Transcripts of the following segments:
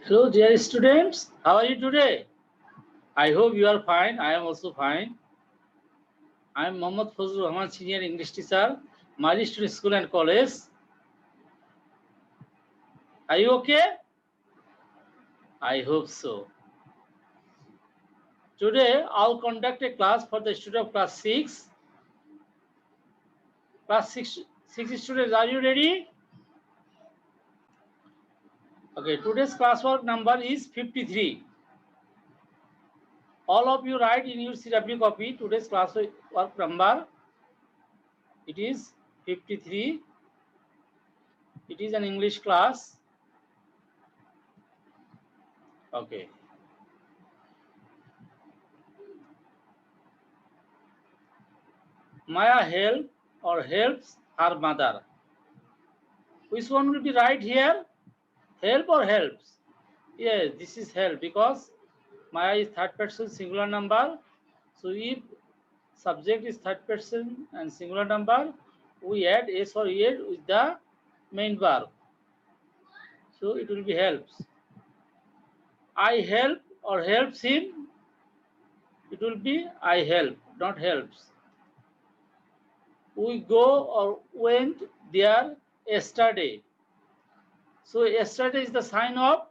Hello, dear students. How are you today? I hope you are fine. I am also fine. I am Mohammad Fazlur Rahman, senior English teacher, Milestone School and College. Are you okay? I hope so. Today, I'll conduct a class for the student of class 6. Class 6 students, are you ready? Okay, today's classwork number is 53. All of you write in your CW copy today's classwork number. It is 53. It is an English class. Okay. Maya helps her mother. Which one will be right here? Help or helps? Yes, this is help because Maya is third person singular number. So if subject is third person and singular number, we add s or ed with the main verb. So it will be helps. I help or helps him. It will be I help, not helps. We go or went there yesterday. So yesterday is the sign of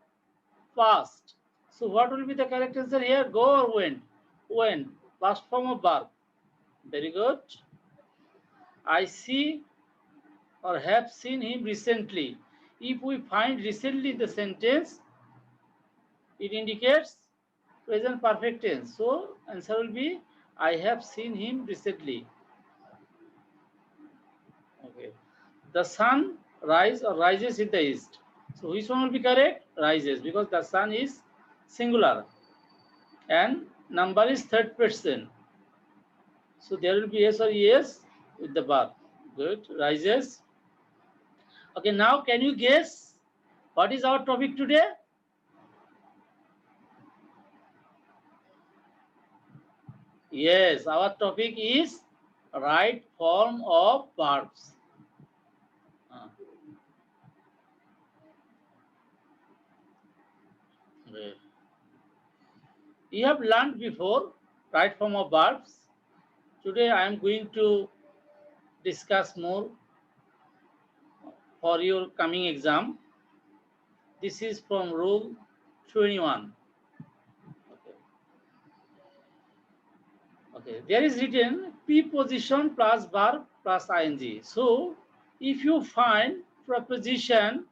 past. So what will be the correct answer here? Go or went? Went. Past form of verb. Very good. I see or have seen him recently. If we find recently in the sentence, it indicates present perfect tense. So answer will be I have seen him recently. Okay. The sun rise or rises in the east. So which one will be correct? Rises, because the sun is singular and number is third person. So there will be yes or yes with the verb. Good. Rises. Okay, now can you guess what is our topic today? Yes, our topic is right form of verbs. Okay. You have learned before right form of verbs. Today I am going to discuss more for your coming exam. This is from rule 21. Okay, there is written preposition plus verb plus ing. So if you find preposition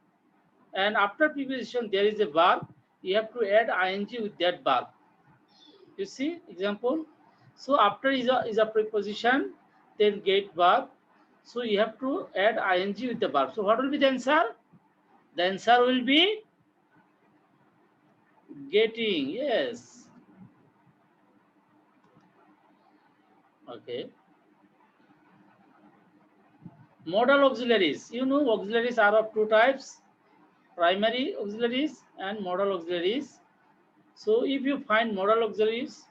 and after preposition there is a verb, you have to add ing with that verb. You see example. So after is a preposition, then get verb. So you have to add ing with the verb. So what will be the answer? The answer will be getting. Yes. Okay. Modal auxiliaries. You know auxiliaries are of two types, primary auxiliaries and modal auxiliaries. So if you find modal auxiliaries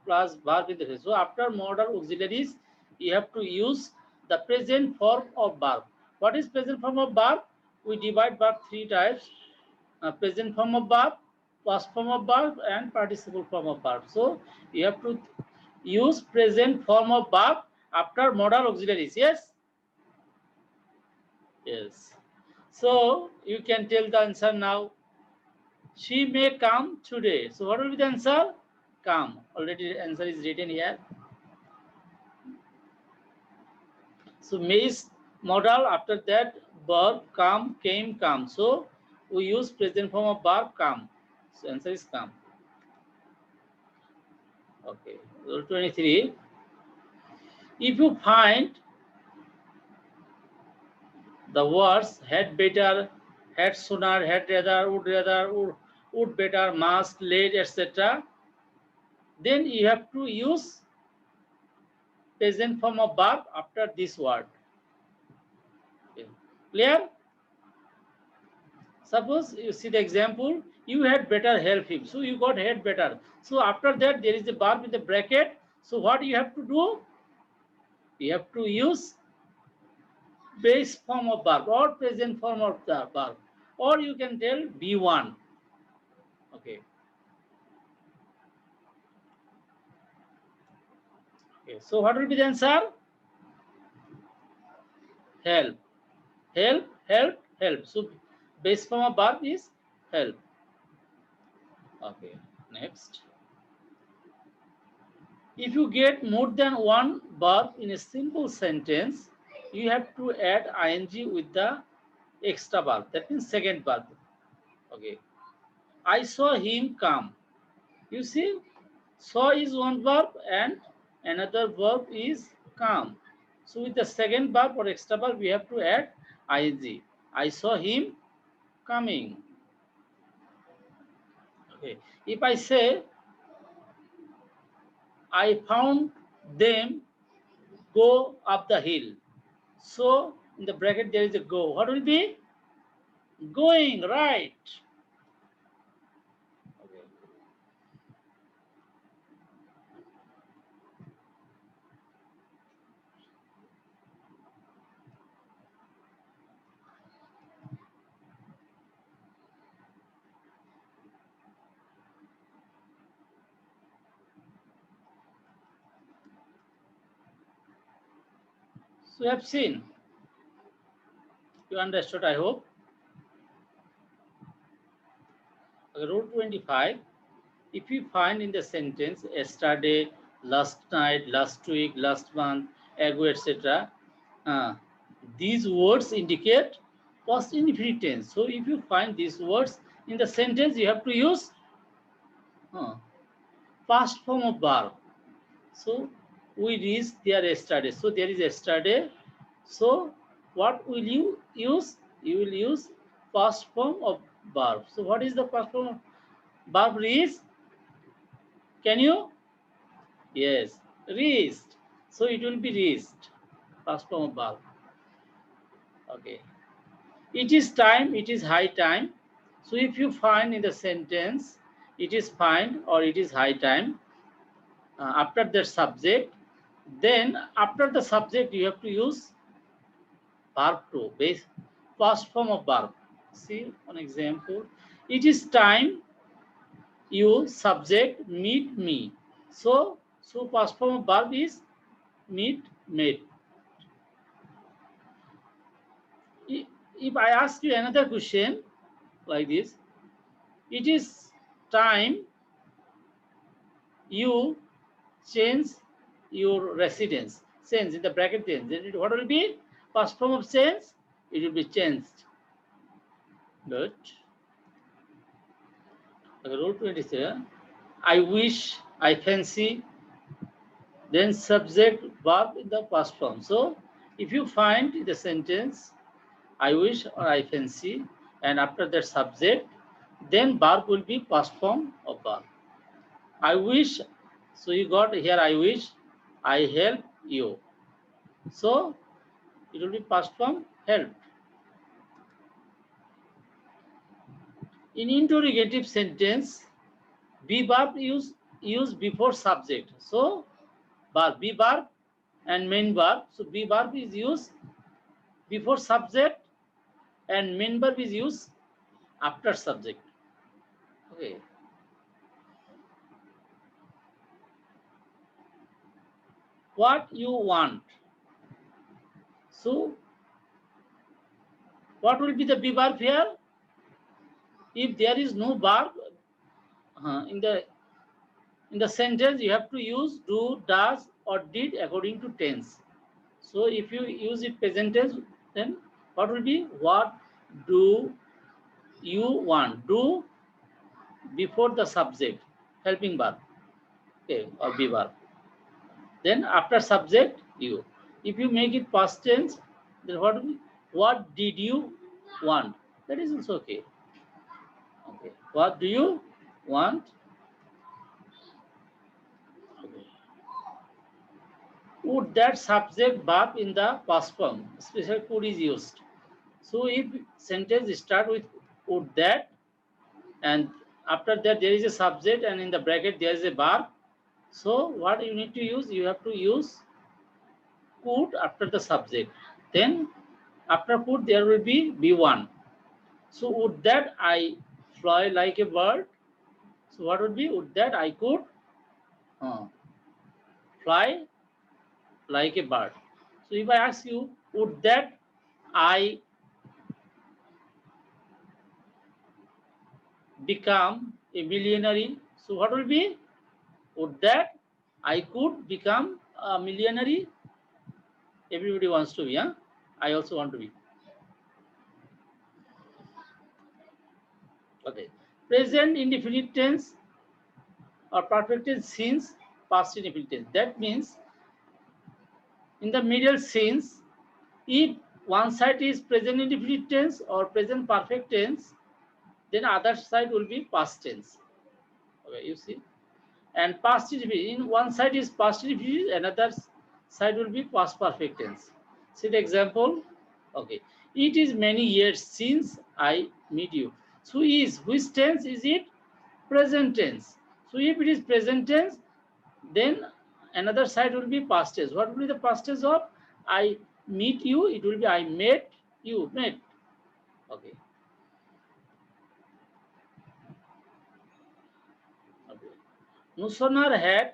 plus verb in the phrase, so after modal auxiliaries, you have to use the present form of verb. What is present form of verb? We divide verb three types: present form of verb, past form of verb, and participle form of verb. So you have to use present form of verb after modal auxiliaries. Yes. Yes. So you can tell the answer now. She may come today. So what will be the answer? Come. Already the answer is written here. So may is modal. After that verb come, came, come. So we use present form of verb come. So answer is come. Okay. Rule 23. If you find the words had better, had sooner, had rather, would better, must, late, etc., then you have to use present form of verb after this word. Okay. Clear? Suppose you see the example, you had better help him. So you got had better. So after that there is a verb in the bracket. So what you have to do? You have to use base form of verb or present form of the verb. Or you can tell B1. Okay, so what will be the answer? Help, help, help, help. So base form of verb is help. Okay, next. If you get more than one verb in a simple sentence, you have to add ing with the extra verb. That means second verb. Okay. I saw him come. You see, saw is one verb and another verb is come. So with the second verb or extra verb, we have to add ing. I saw him coming. Okay. If I say, I found them go up the hill. So in the bracket there is a go. What will be? Going, right. Okay. So you have seen. You understood, I hope. Okay, rule 25. If you find in the sentence yesterday, last night, last week, last month, ago, etc., these words indicate past infinite tense. So if you find these words in the sentence, you have to use past form of verb. So we reached there yesterday. So there is yesterday. So what will you use? You will use past form of verb. So what is the past form of verb? Reached. Can you? Yes, reached. So it will be reached. Past form of verb. Okay. It is time. It is high time. So if you find in the sentence, it is fine or it is high time, after the subject, then after the subject you have to use verb to base past form of verb. See one example. It is time you subject meet me. So past form of verb is meet, met. If I ask you another question like this, it is time you change your residence. Change in the bracket then what will be past form of change? It will be changed. Good. Rule 27. I wish, I fancy, then subject verb in the past form. So if you find the sentence I wish or I fancy and after that subject, then verb will be past form of verb. I wish, so you got here I wish, I help you. So it will be past form help. In interrogative sentence, be verb use before subject. So verb, be verb and main verb. So be verb is used before subject and main verb is used after subject. Okay. What you want. So what will be the be verb here? If there is no verb in the sentence, you have to use do, does, or did according to tense. So if you use it present tense, then what will be? What do you want? Do before the subject, helping verb, okay, or be verb. Then after subject, you. If you make it past tense, then what will be? What did you want? That is also okay. Okay. What do you want? Okay. Would that subject verb in the past form? Special could is used. So if sentence start with would that, and after that there is a subject and in the bracket there is a verb. So what you need to use? You have to use could after the subject. Then after could there will be be1. So would that I fly like a bird? So what would be? Would that I could fly like a bird. So if I ask you, would that I become a millionaire? So what will be? Would that I could become a millionaire? Everybody wants to be, huh? I also want to be. Okay. Present indefinite tense or perfect tense since past indefinite tense. That means in the middle since, if one side is present indefinite tense or present perfect tense, then other side will be past tense. Okay, you see. And past indefinite, in one side is past indefinite, another side will be past perfect tense. See the example. Okay, it is many years since I meet you. So is, which tense is it? Present tense. So if it is present tense, then another side will be past tense. What will be the past tense of I meet you? It will be I met you. Met. Okay. Okay. Nusonar had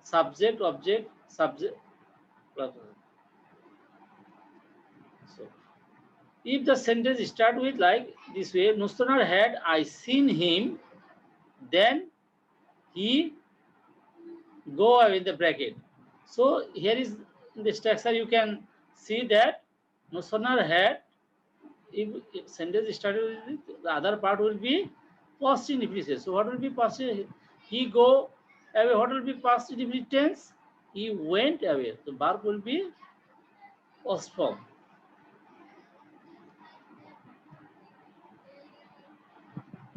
subject, object, subject. So if the sentence start with like this way, Nusonar had I seen him, then he go away in the bracket. So here is the structure. You can see that Nusonar had, if sentence started with the other part will be past indefinite. So what will be past? He go away. What will be past indefinite tense? He went away. The verb will be past form.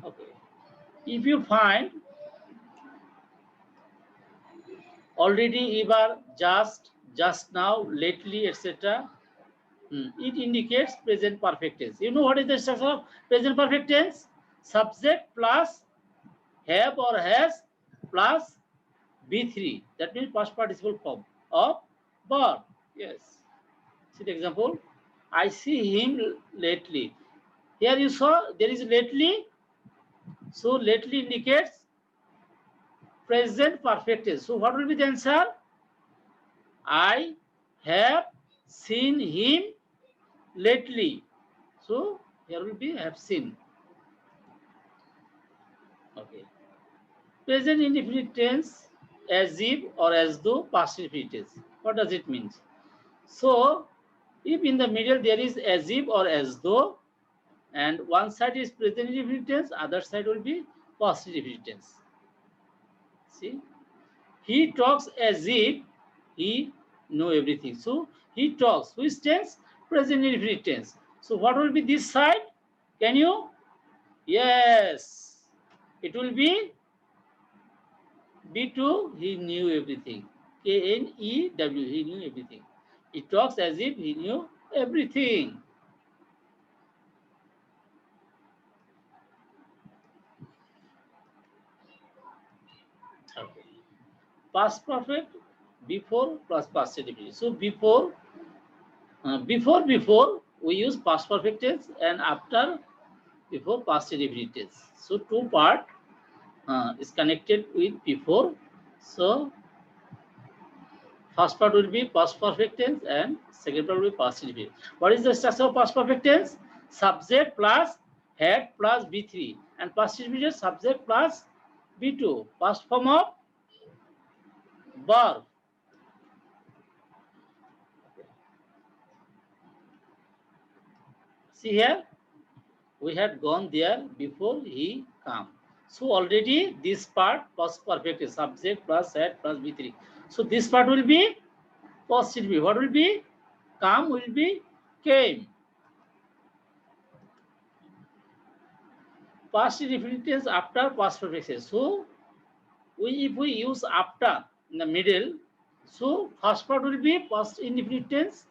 Okay. If you find already, ever, just now, lately, etc., it indicates present perfect tense. You know what is the structure of present perfect tense? Subject plus have or has plus B3. That means past participle form of verb. Yes. See the example. I see him lately. Here you saw there is lately. So lately indicates present perfect tense. So what will be the answer? I have seen him lately. So here will be have seen. Okay. Present indefinite tense, as if or as though, past indefinite tense. What does it mean? So if in the middle there is as if or as though, and one side is present indefinite tense, other side will be past indefinite tense. See, he talks as if he know everything. So he talks. Which tense? Present indefinite tense. So what will be this side? Can you? Yes, it will be B2. He knew everything. K-N-E-W. He knew everything. He talks as if he knew everything. Okay. Past perfect, before plus past indefinite. So before we use past perfect tense, and after before past indefinite tense. So two part is connected with before. So first part will be past perfect tense and second part will be past indefinite. What is the structure of past perfect tense? Subject plus had plus B3, and past indefinite subject plus B2. Past form of verb. See here, we had gone there before he come. So already this part past perfect is subject plus had plus B3. So this part will be past indefinite. What will be? Come will be came. Past indefinite tense after past perfect tense. So if we use after in the middle, so first part will be past indefinite tense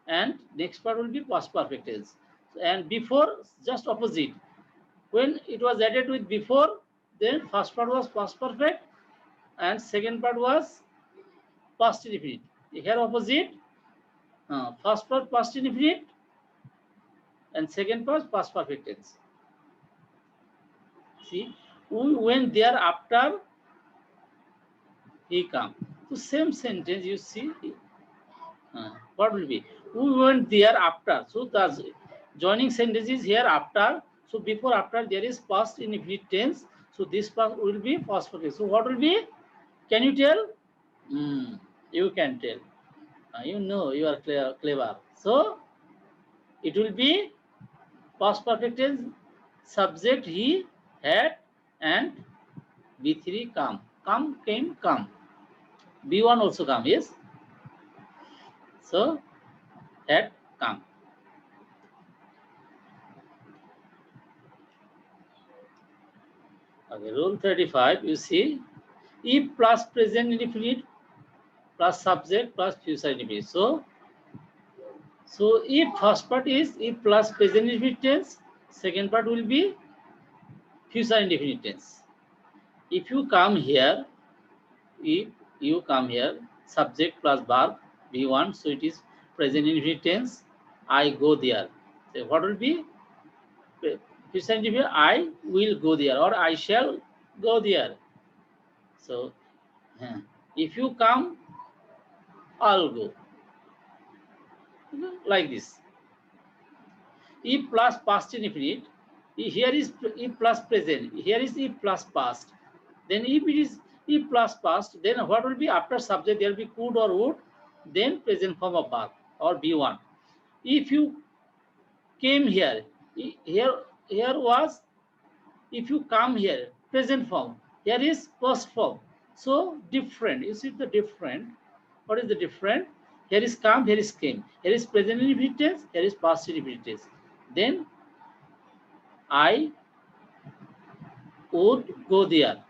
and next part will be past perfect tense. And before, just opposite. When it was added with before, then first part was past perfect and second part was past indefinite. Here opposite, first part past indefinite and second part past perfect tense. See, we went there after he come. So same sentence you see. What will be? We went there after. So the joining sentence is here after. So before after there is past indefinite tense. So this part will be past perfect. So what will be? Can you tell? You can tell. You know you are clever. So it will be past perfect tense, subject he, had, and B3 come. Come, came, come. B1 also come, yes. So had, come. Okay, rule 35, you see, if plus present indefinite plus subject plus future indefinite. So if first part is if plus present indefinite tense, second part will be future indefinite tense. If you come here, if you come here, subject plus verb B1, so it is present indefinite tense. I go there. So what will be? Future indefinite, I will go there or I shall go there. So if you come, I'll go. Like this. If plus past indefinite, here is if plus present, here is if plus past. Then if it is if plus past, then what will be after subject? There will be could or would, then present form of verb or B1. If you came here, here was if you come here, present form. Here is past form. So different. You see the different. What is the different? Here is come, here is came. Here is present indefinite tense, here is past indefinite tense. Then I would go there.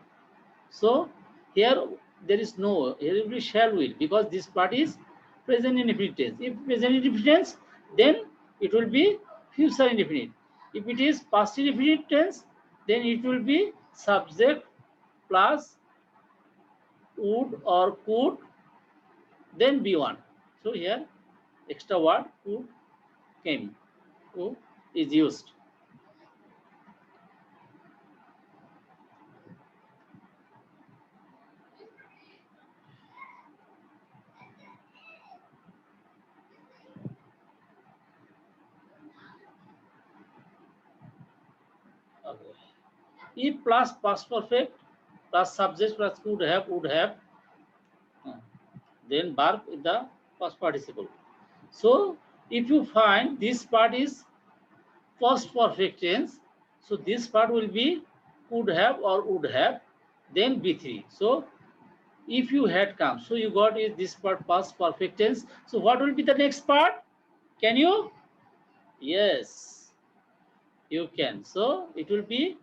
So here there is no, here will be shall will, because this part is present indefinite tense. If present indefinite tense, then it will be future indefinite. If it is past indefinite tense, then it will be subject plus would or could, then B1. So here extra word would came, who is used. Okay. If plus past perfect plus subject plus would have, then verb in the past participle. So if you find this part is past perfect tense, so this part will be could have or would have, then B3. So if you had come, so you got is this part past perfect tense. So what will be the next part? Can you? Yes, you can. So it will be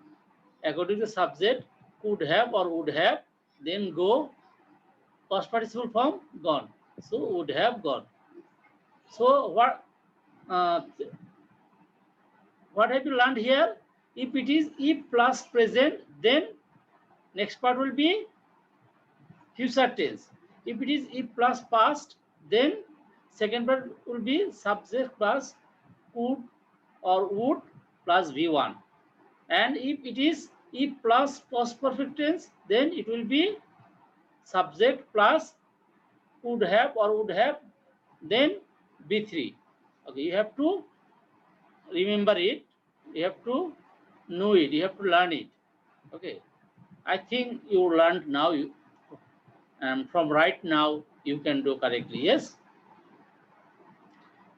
according to the subject, could have or would have, then go past participle form gone. So would have gone. So uh, what have you learned here? If it is if plus present, then next part will be future tense. If it is if plus past, then second part will be subject plus could or would plus V1. And if it is if plus past perfect tense, then it will be subject plus could have or would have, then B3. Okay, you have to remember it, you have to know it, you have to learn it. Okay, I think you learned now, and from right now you can do correctly. Yes.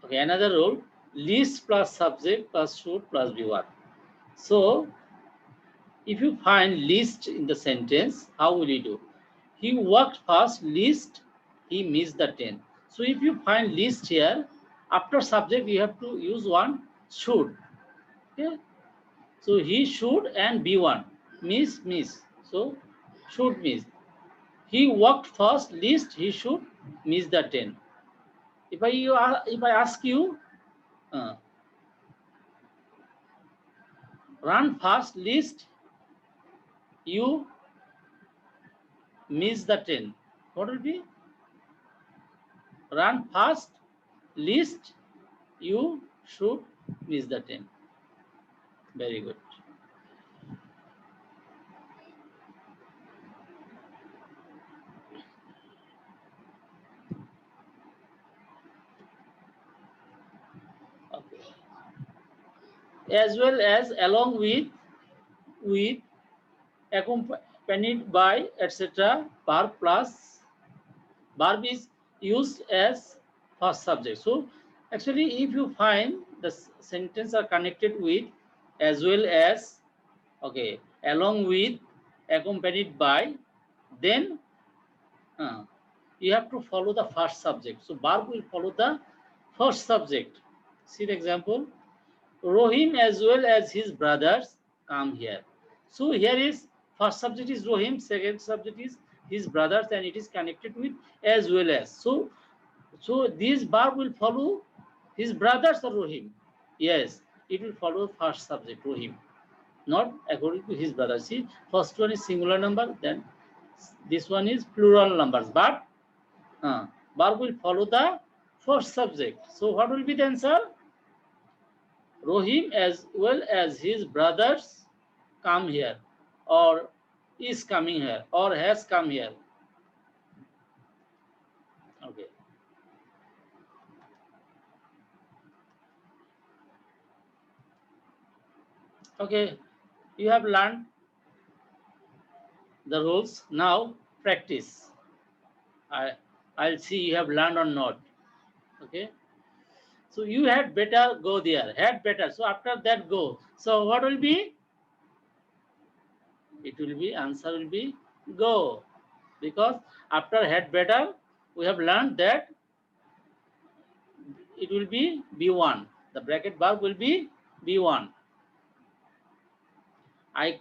Okay, another rule, list plus subject plus should plus B1. So if you find list in the sentence, how will you do? He worked fast, list, he missed the 10. So if you find list here, after subject you have to use one should. Okay. So he should and B1. Miss. So should miss. He worked fast, least he should miss the 10. If I ask you, uh, run fast, least you miss the 10. What will be? Run fast, least you should miss the 10. Very good. as well as along with accompanied by etc. Verb plus verb is used as first subject. So actually if you find the sentence are connected with as well as, okay, along with, accompanied by, then you have to follow the first subject. So verb will follow the first subject. See the example. Rohim as well as his brothers come here. So here is first subject is Rohim, second subject is his brothers, and it is connected with as well as. So this verb will follow his brothers or Rohim. Yes, it will follow first subject Rohim, not according to his brothers. See, first one is singular number, then this one is plural numbers, but verb will follow the first subject. So what will be the answer? Rohim as well as his brothers come here, or is coming here, or has come here. Okay. Okay, you have learned the rules. Now practice. I'll see you have learned or not. Okay. So you had better go there. Had better. So after that go. So what will be? It will be, answer will be go. Because after had better, we have learned that it will be B1. The bracket verb will be B1. I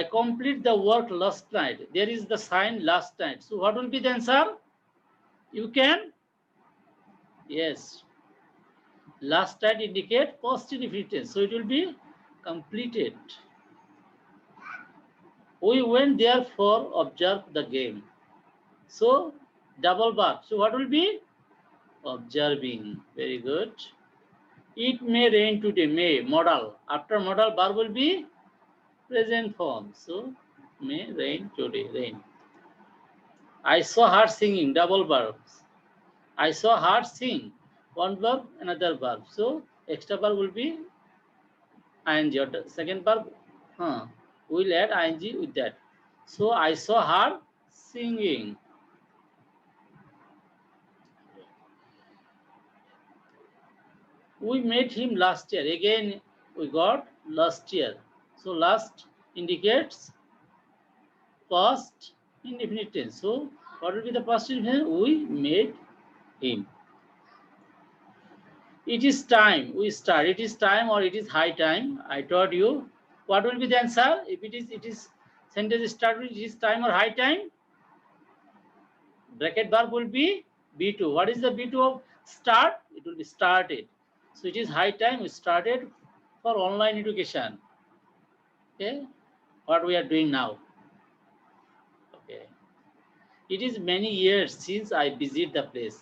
complete the work last night. There is the sign last night. So what will be the answer? You can? Yes. Last night indicate positive infinitive. So it will be completed. We went there for observe the game. So double verb. So what will be? Observing. Very good. It may rain today. May, modal. After modal, verb will be present form. So may rain today. Rain. I saw her singing. Double verbs. I saw her sing. One verb, another verb. So extra verb will be ing. Second verb, we'll add ing with that. So I saw her singing. We met him last year. Again, we got last year. So last indicates past indefinite tense. So what will be the past indefinite? We met him. It is time. We start. It is time or it is high time. I told you. What will be the answer? If it is sentence start with it is time or high time. Bracket verb will be B2. What is the B2 of start? It will be started. So it is high time. We started for online education. Okay. What we are doing now. Okay. It is many years since I visit the place.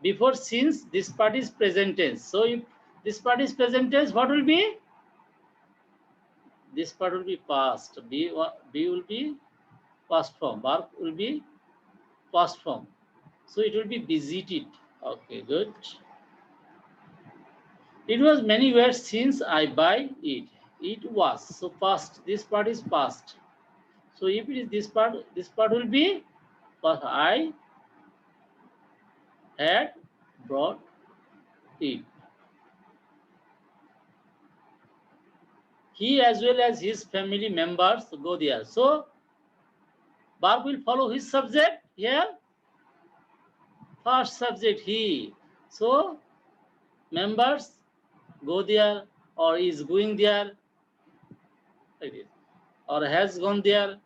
Before since, this part is present tense. So if this part is present tense, what will be? This part will be past. B will be past form. Verb will be past form. So it will be visited. Okay, good. It was many years since I buy it. It was. So past. This part is past. So if it is this part will be past. I had brought it. He as well as his family members go there. So verb will follow his subject here. First subject he. So members go there or is going there. Like this. Or has gone there.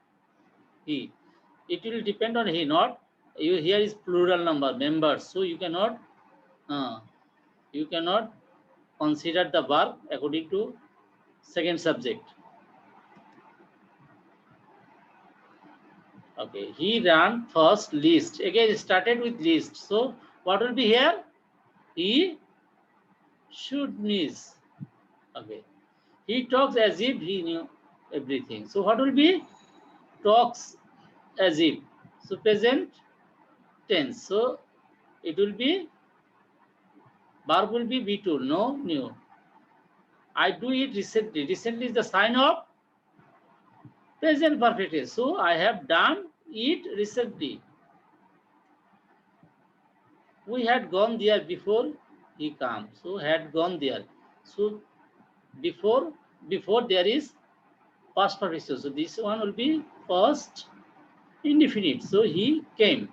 He. It will depend on he, not you. Here is plural number members. So you cannot consider the verb according to second subject. Okay, he ran first list. Again, started with list. So what will be here? He should miss. Okay, he talks as if he knew everything. So what will be? Talks as if. So present tense. So it will be verb will be B2. No new. I do it recently. Recently is the sign of present perfect tense. So I have done it recently. We had gone there before he came. So had gone there. So before there is past perfect tense. So this one will be past indefinite. So he came.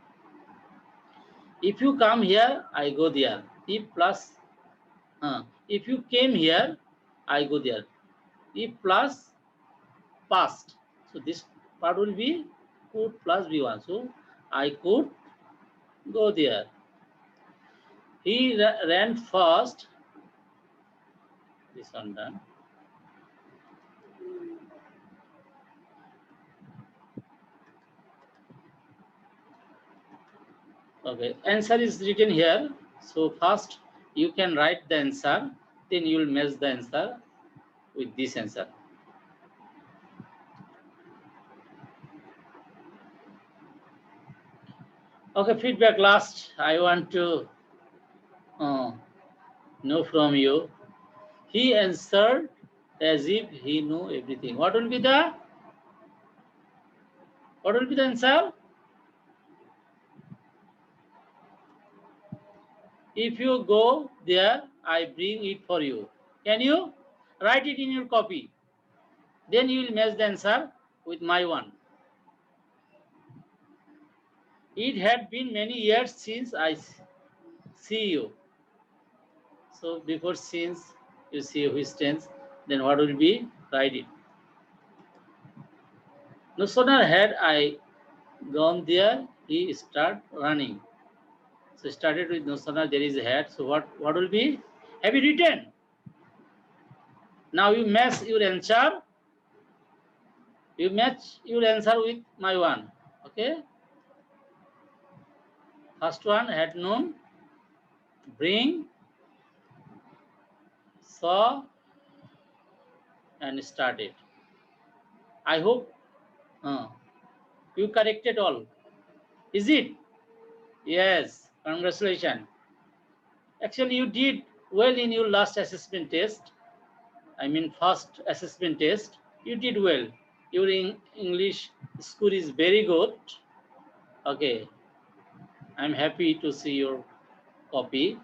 If you come here, I go there. If plus, if you came here, I go there. If plus past. So this part will be could plus V1. So I could go there. He ran fast. This one done. Okay, answer is written here. So first you can write the answer, then you will match the answer with this answer. Okay, feedback last. I want to know from you. He answered as if he knew everything. What will be the answer? If you go there, I bring it for you. Can you write it in your copy? Then you will match the answer with my one. It had been many years since I see you. So before since you see which tense, then what will be? Write it. No sooner had I gone there, he started running. So started with no sooner there is a had. So what will be? Have you written? Now you match your answer. You match your answer with my one. Okay. First one had known, bring, saw, and started. I hope you corrected all. Is it? Yes. Congratulations. Actually, you did well in your last assessment test. I mean, first assessment test. You did well. Your English score is very good. Okay. I'm happy to see your copy.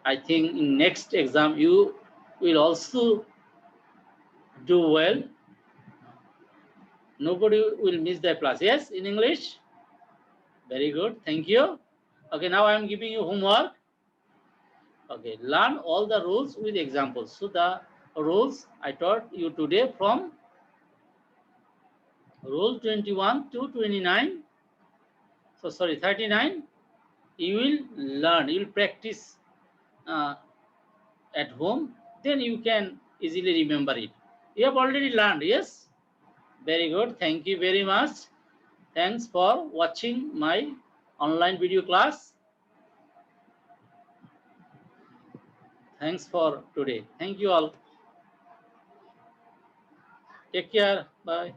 I think in next exam you will also do well. Nobody will miss the class. Yes, in English? Very good. Thank you. Okay, now I am giving you homework. Okay, learn all the rules with examples. So the rules I taught you today from rule 21 to 29. So sorry, 39. You will learn, you will practice at home. Then you can easily remember it. You have already learned, yes? Very good. Thank you very much. Thanks for watching my online video class. Thanks for today. Thank you all. Take care. Bye.